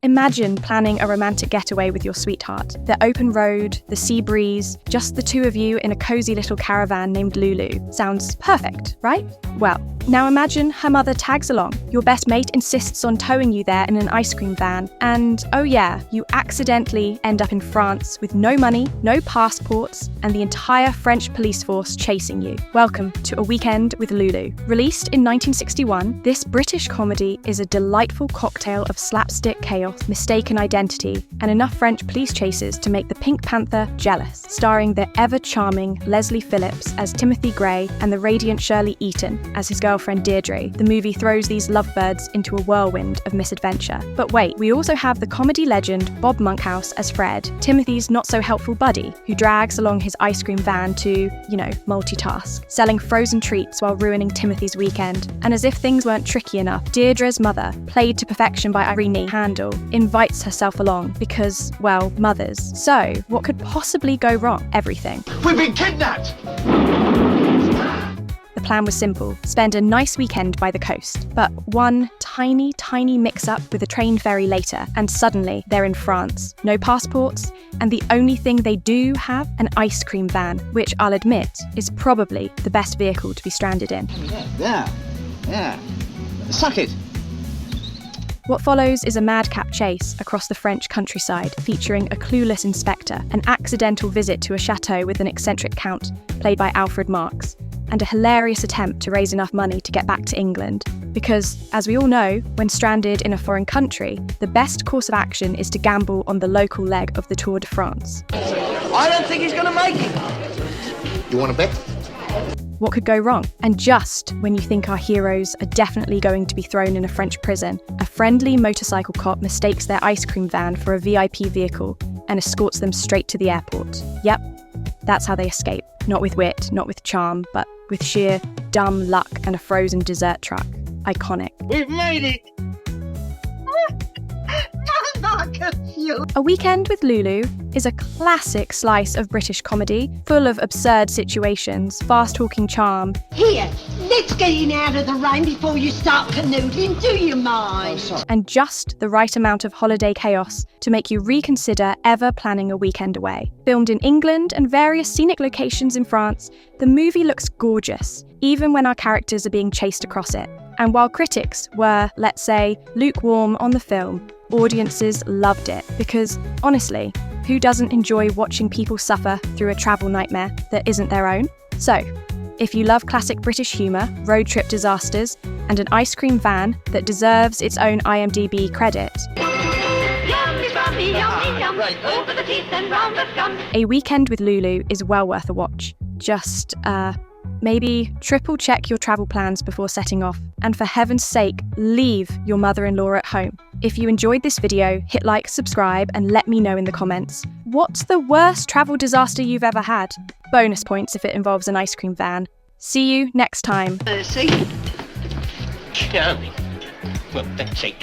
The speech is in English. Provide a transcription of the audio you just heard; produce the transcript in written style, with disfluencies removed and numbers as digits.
Imagine planning a romantic getaway with your sweetheart. The open road, the sea breeze, just the two of you in a cozy little caravan named Lulu. Sounds perfect, right? Well, now imagine her mother tags along. Your best mate insists on towing you there in an ice cream van. And oh yeah, you accidentally end up in France with no money, no passports, and the entire French police force chasing you. Welcome to A Weekend with Lulu. Released in 1961, this British comedy is a delightful cocktail of slapstick chaos, mistaken identity, and enough French police chases to make the Pink Panther jealous. Starring the ever-charming Leslie Phillips as Timothy Gray and the radiant Shirley Eaton as his girlfriend Deirdre, the movie throws these lovebirds into a whirlwind of misadventure. But wait, we also have the comedy legend Bob Monkhouse as Fred, Timothy's not-so-helpful buddy, who drags along his ice cream van to, multitask, selling frozen treats while ruining Timothy's weekend. And as if things weren't tricky enough, Deirdre's mother, played to perfection by Irene Handl, invites herself along because, well, mothers. So, what could possibly go wrong? Everything. We've been kidnapped! The plan was simple: spend a nice weekend by the coast. But one tiny mix-up with a train ferry later, and suddenly they're in France. No passports, and the only thing they do have, an ice cream van, which I'll admit is probably the best vehicle to be stranded in. Yeah. Suck it. What follows is a madcap chase across the French countryside, featuring a clueless inspector, an accidental visit to a chateau with an eccentric count, played by Alfred Marks, and a hilarious attempt to raise enough money to get back to England. Because, as we all know, when stranded in a foreign country, the best course of action is to gamble on the local leg of the Tour de France. I don't think he's going to make it. You want to bet? What could go wrong? And just when you think our heroes are definitely going to be thrown in a French prison, a friendly motorcycle cop mistakes their ice cream van for a VIP vehicle and escorts them straight to the airport. Yep, that's how they escape. Not with wit, not with charm, but with sheer dumb luck and a frozen dessert truck. Iconic. We've made it! A Weekend with Lulu is a classic slice of British comedy, full of absurd situations, fast-talking charm. Here, let's get in out of the rain before you start canoodling, do you mind? And just the right amount of holiday chaos to make you reconsider ever planning a weekend away. Filmed in England and various scenic locations in France, the movie looks gorgeous, even when our characters are being chased across it. And while critics were, let's say, lukewarm on the film, audiences loved it because, honestly, who doesn't enjoy watching people suffer through a travel nightmare that isn't their own? So, if you love classic British humour, road trip disasters, and an ice cream van that deserves its own IMDb credit, A Weekend with Lulu is well worth a watch. Just, maybe triple check your travel plans before setting off, and for heaven's sake, leave your mother-in-law at home. If you enjoyed this video, hit like, subscribe, and let me know in the comments. What's the worst travel disaster you've ever had? Bonus points if it involves an ice cream van. See you next time. See? Charming. Well, that's it.